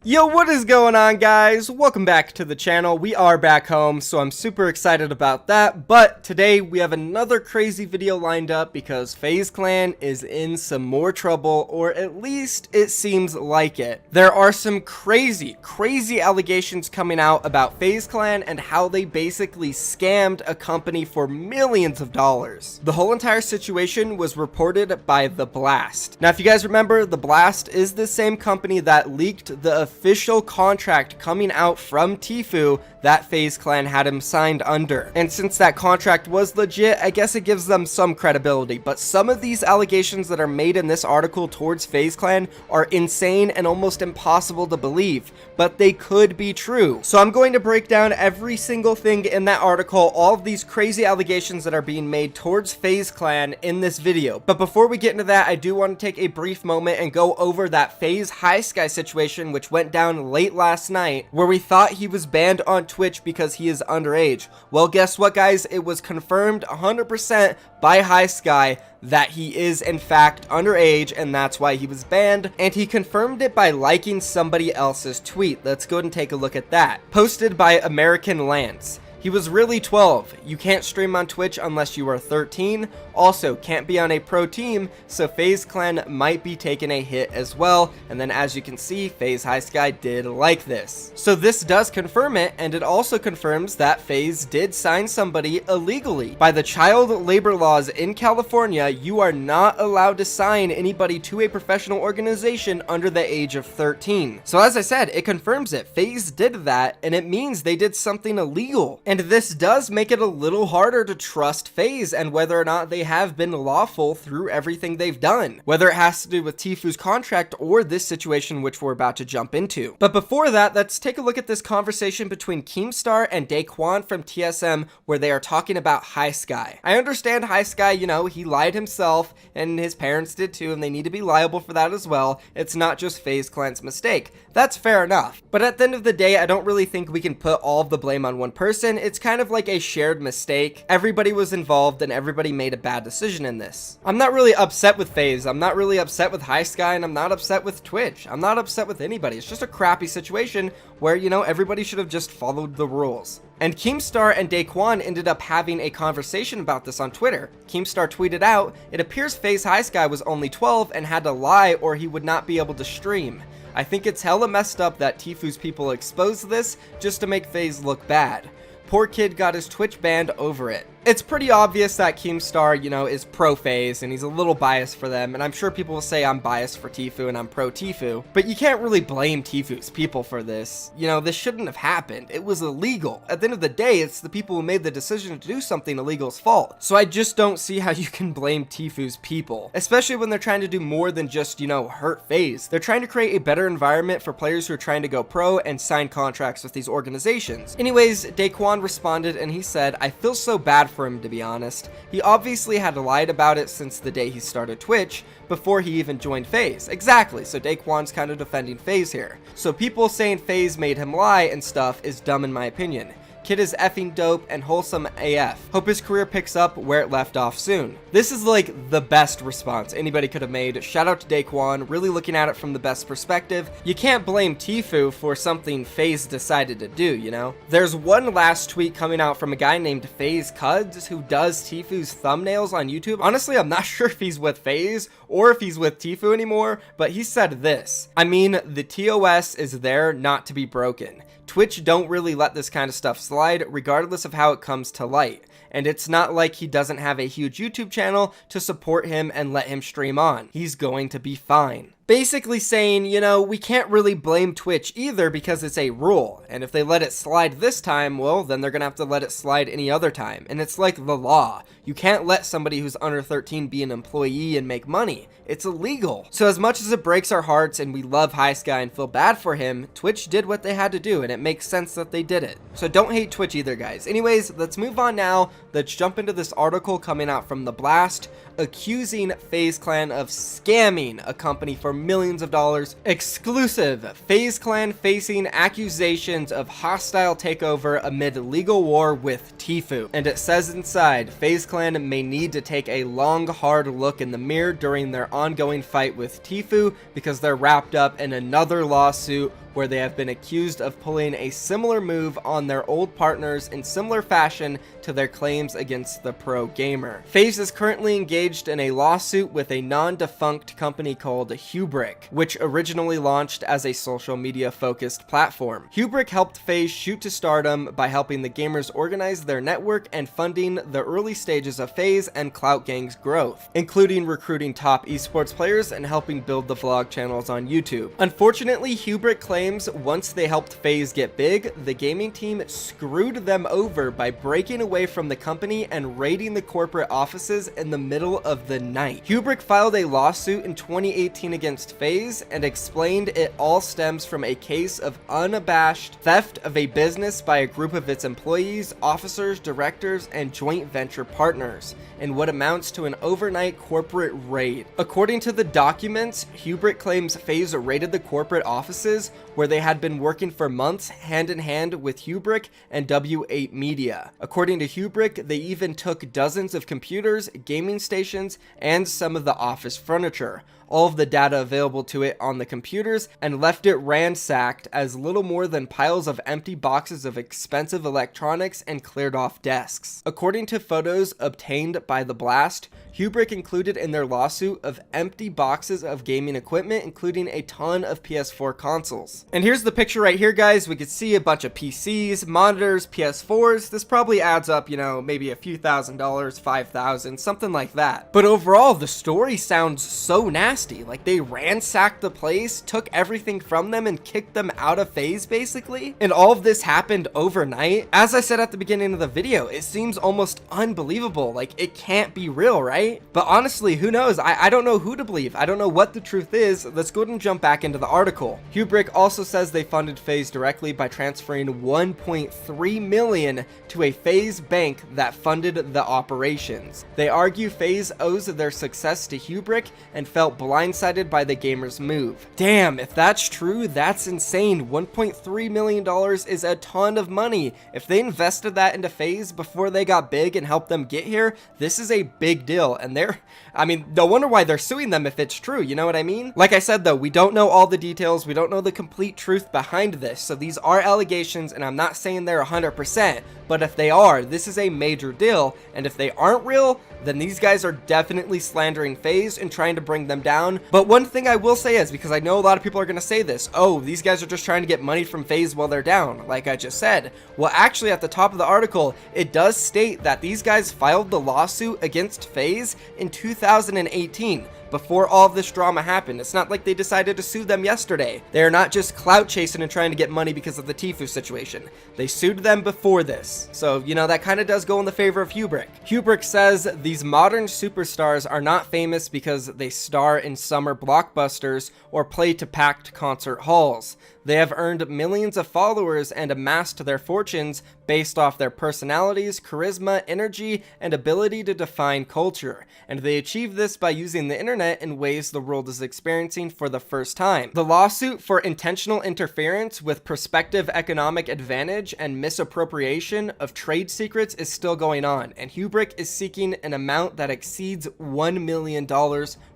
Yo, what is going on, guys? Welcome back to the channel. We are back home, so I'm super excited about that. But today we have another crazy video lined up because FaZe Clan is in some more trouble, or at least it seems like it. There are some crazy allegations coming out about FaZe Clan and how they basically scammed a company for millions of dollars. The whole entire situation was reported by The Blast. Now, if you guys remember, The Blast is the same company that leaked the official contract coming out from Tfue that FaZe Clan had him signed under. And since that contract was legit, I guess it gives them some credibility. But some of these allegations that are made in this article towards FaZe Clan are insane and almost impossible to believe, but they could be true. So I'm going to break down every single thing in that article, all of these crazy allegations that are being made towards FaZe Clan in this video. But before we get into that, I do want to take a brief moment and go over that FaZe High Sky situation, which went down late last night, where we thought he was banned on Twitch because he is underage. Well, guess what, guys? It was confirmed 100% by High Sky that he is in fact underage, and that's why he was banned. And he confirmed it by liking somebody else's tweet. Let's go ahead and take a look at that. Posted by American Lance. He was really 12. You can't stream on Twitch unless you are 13. Also, can't be on a pro team, so FaZe Clan might be taking a hit as well. And then as you can see, FaZe High Sky did like this. So this does confirm it, and it also confirms that FaZe did sign somebody illegally. By the child labor laws in California, you are not allowed to sign anybody to a professional organization under the age of 13. So as I said, it confirms it. FaZe did that, and it means they did something illegal. And this does make it a little harder to trust FaZe and whether or not they have been lawful through everything they've done, whether it has to do with Tfue's contract or this situation which we're about to jump into. But before that, let's take a look at this conversation between Keemstar and Daquan from TSM, where they are talking about High Sky. I understand High Sky, you know, he lied himself and his parents did too, and they need to be liable for that as well. It's not just FaZe Clan's mistake. That's fair enough. But at the end of the day, I don't really think we can put all of the blame on one person. It's kind of like a shared mistake. Everybody was involved and everybody made a bad decision in this. I'm not really upset with FaZe. I'm not really upset with High Sky, and I'm not upset with Twitch. I'm not upset with anybody. It's just a crappy situation where, you know, everybody should have just followed the rules. And Keemstar and Daquan ended up having a conversation about this on Twitter. Keemstar tweeted out, "It appears FaZe High Sky was only 12 and had to lie or he would not be able to stream. I think it's hella messed up that Tfue's people exposed this just to make FaZe look bad. Poor kid got his Twitch banned over it." It's pretty obvious that Keemstar, you know, is pro FaZe and he's a little biased for them, and I'm sure people will say I'm biased for Tfue and I'm pro Tfue, but you can't really blame Tfue's people for this. You know, this shouldn't have happened. It was illegal. At the end of the day, it's the people who made the decision to do something illegal's fault. So I just don't see how you can blame Tfue's people, especially when they're trying to do more than just, you know, hurt FaZe. They're trying to create a better environment for players who are trying to go pro and sign contracts with these organizations. Anyways, Daquan responded and he said, "I feel so bad for him, to be honest. He obviously had lied about it since the day he started Twitch, before he even joined FaZe." Exactly, so Daquan's kind of defending FaZe here. So people saying FaZe made him lie and stuff is dumb in my opinion. Kid is effing dope and wholesome AF. Hope his career picks up where it left off soon. This is like the best response anybody could have made. Shout out to Daquan, really looking at it from the best perspective. You can't blame Tfue for something FaZe decided to do, you know? There's one last tweet coming out from a guy named FaZe Cuds who does Tfue's thumbnails on YouTube. Honestly, I'm not sure if he's with FaZe or if he's with Tfue anymore, but he said this: "I mean, the TOS is there not to be broken. Twitch don't really let this kind of stuff slide, regardless of how it comes to light. And it's not like he doesn't have a huge YouTube channel to support him and let him stream on. He's going to be fine." Basically saying, you know, we can't really blame Twitch either because it's a rule. And if they let it slide this time, well, then they're going to have to let it slide any other time. And it's like the law. You can't let somebody who's under 13 be an employee and make money. It's illegal. So as much as it breaks our hearts and we love High Sky and feel bad for him, Twitch did what they had to do, and it makes sense that they did it. So don't hate Twitch either, guys. Anyways, let's move on now. Let's jump into this article coming out from The Blast, accusing FaZe Clan of scamming a company for millions of dollars. Exclusive: FaZe Clan facing accusations of hostile takeover amid legal war with Tfue. And it says inside, FaZe Clan may need to take a long, hard look in the mirror during their ongoing fight with Tfue because they're wrapped up in another lawsuit where they have been accused of pulling a similar move on their old partners in similar fashion to their claims against the pro gamer. FaZe is currently engaged in a lawsuit with a non-defunct company called Hubrick, which originally launched as a social media focused platform. Hubrick helped FaZe shoot to stardom by helping the gamers organize their network and funding the early stages of FaZe and Clout Gang's growth, including recruiting top esports players and helping build the vlog channels on YouTube. Unfortunately, Hubrick claims once they helped FaZe get big, the gaming team screwed them over by breaking away from the company and raiding the corporate offices in the middle of the night. Hubrick filed a lawsuit in 2018 against FaZe and explained it all stems from a case of unabashed theft of a business by a group of its employees, officers, directors, and joint venture partners in what amounts to an overnight corporate raid. According to the documents, Hubrick claims FaZe raided the corporate offices where they had been working for months hand in hand with Hubrick and W8 Media. According to Hubrick, they even took dozens of computers, gaming stations, and some of the office furniture, all of the data available to it on the computers, and left it ransacked as little more than piles of empty boxes of expensive electronics and cleared off desks. According to photos obtained by The Blast, Hubrick included in their lawsuit of empty boxes of gaming equipment, including a ton of PS4 consoles. And here's the picture right here, guys. We could see a bunch of PCs, monitors, PS4s. This probably adds up, you know, maybe a few $1,000s, 5,000, something like that. But overall, the story sounds so nasty. Like they ransacked the place, took everything from them, and kicked them out of FaZe, basically. And all of this happened overnight. As I said at the beginning of the video, it seems almost unbelievable. Like it can't be real, right? But honestly, who knows? I don't know who to believe. I don't know what the truth is. Let's go ahead and jump back into the article. Hubrick also says they funded FaZe directly by transferring $1.3 million to a FaZe bank that funded the operations. They argue FaZe owes their success to Hubrick and felt blindsided by the gamers' move. Damn, if that's true, that's insane. $1.3 million is a ton of money. If they invested that into FaZe before they got big and helped them get here, this is a big deal. And no wonder why they're suing them if it's true, you know what I mean? Like I said though, we don't know all the details, we don't know the complete truth behind this, so these are allegations, and I'm not saying they're 100%, but if they are, this is a major deal, and if they aren't real, then these guys are definitely slandering FaZe and trying to bring them down. But one thing I will say is, because I know a lot of people are going to say this, oh, these guys are just trying to get money from FaZe while they're down, like I just said. Well, actually, at the top of the article, it does state that these guys filed the lawsuit against FaZe in 2018. Before all of this drama happened. It's not like they decided to sue them yesterday. They are not just clout chasing and trying to get money because of the Tfue situation. They sued them before this. So, you know, that kind of does go in the favor of Hubrick. Hubrick says these modern superstars are not famous because they star in summer blockbusters or play to packed concert halls. They have earned millions of followers and amassed their fortunes based off their personalities, charisma, energy, and ability to define culture. And they achieve this by using the internet in ways the world is experiencing for the first time. The lawsuit for intentional interference with prospective economic advantage and misappropriation of trade secrets is still going on, and Hubrick is seeking an amount that exceeds $1 million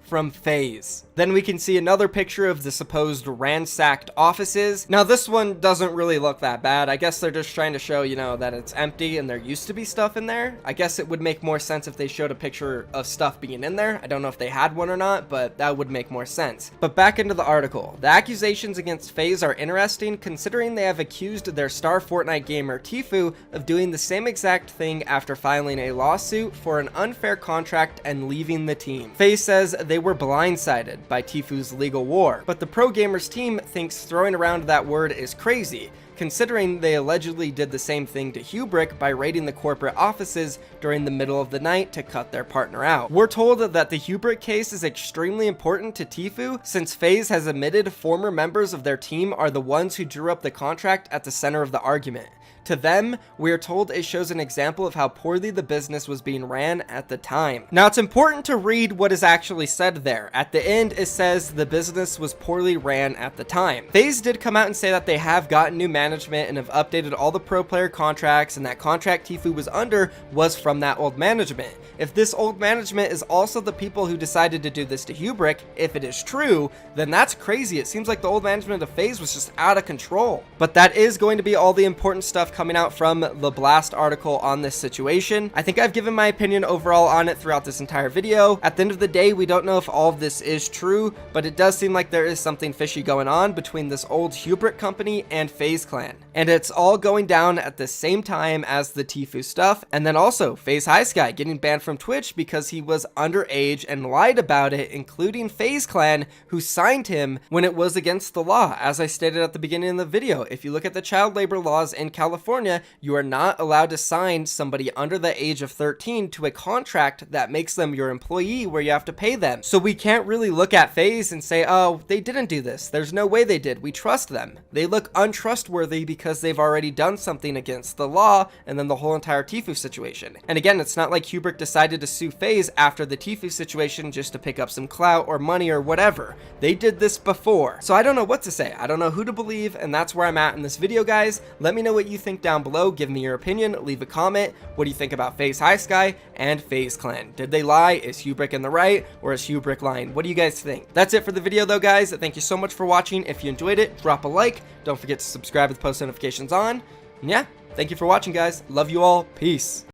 from FaZe. Then we can see another picture of the supposed ransacked offices. Now this one doesn't really look that bad. I guess they're just trying to show, you know, that it's empty and there used to be stuff in there. I guess it would make more sense if they showed a picture of stuff being in there. I don't know if they had one or not, but that would make more sense. But back into the article. The accusations against FaZe are interesting considering they have accused their star Fortnite gamer Tfue of doing the same exact thing after filing a lawsuit for an unfair contract and leaving the team. FaZe says they were blindsided by Tfue's legal war, but the pro gamers team thinks throwing around that word is crazy, considering they allegedly did the same thing to Hubrick by raiding the corporate offices during the middle of the night to cut their partner out. We're told that the Hubrick case is extremely important to Tfue, since FaZe has admitted former members of their team are the ones who drew up the contract at the center of the argument. To them, we are told it shows an example of how poorly the business was being ran at the time. Now, it's important to read what is actually said there. At the end, it says the business was poorly ran at the time. FaZe did come out and say that they have gotten new management management and have updated all the pro player contracts, and that contract Tfue was under was from that old management. If this old management is also the people who decided to do this to Hubrick, if it is true, then that's crazy. It seems like the old management of FaZe was just out of control. But that is going to be all the important stuff coming out from the Blast article on this situation. I think I've given my opinion overall on it throughout this entire video. At the end of the day, we don't know if all of this is true, but it does seem like there is something fishy going on between this old Hubrick company and FaZe Clan. And it's all going down at the same time as the Tfue stuff, and then also FaZe High Sky getting banned from Twitch because he was underage and lied about it, including FaZe Clan, who signed him when it was against the law. As I stated at the beginning of the video, if you look at the child labor laws in California, you are not allowed to sign somebody under the age of 13 to a contract that makes them your employee where you have to pay them. So we can't really look at FaZe and say, oh, they didn't do this. There's no way they did. We trust them. They look untrustworthy because they've already done something against the law, and then the whole entire Tfue situation. And again, it's not like Hubrick decided to sue FaZe after the Tfue situation just to pick up some clout or money or whatever. They did this before. So I don't know what to say. I don't know who to believe, and that's where I'm at in this video, guys. Let me know what you think down below. Give me your opinion. Leave a comment. What do you think about FaZe High Sky and FaZe Clan? Did they lie? Is Hubrick in the right, or is Hubrick lying? What do you guys think? That's it for the video though, guys. Thank you so much for watching. If you enjoyed it, drop a like. Don't forget to subscribe with post notifications on. And yeah, thank you for watching, guys. Love you all. Peace.